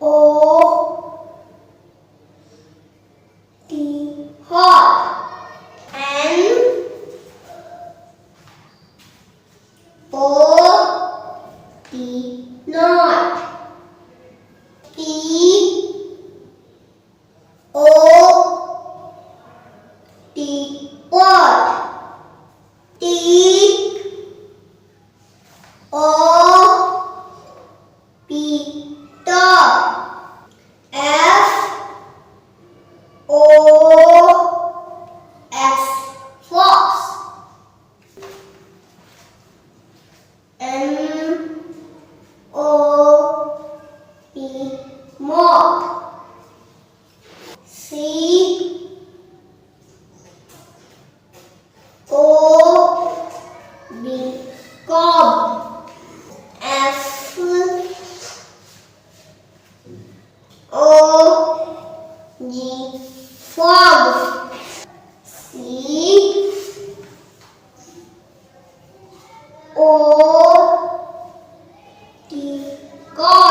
O T hot. N O T not. P O T pot. T O P top. F O X fox. M O P mop. C O B cob. F O G frog. C O T God.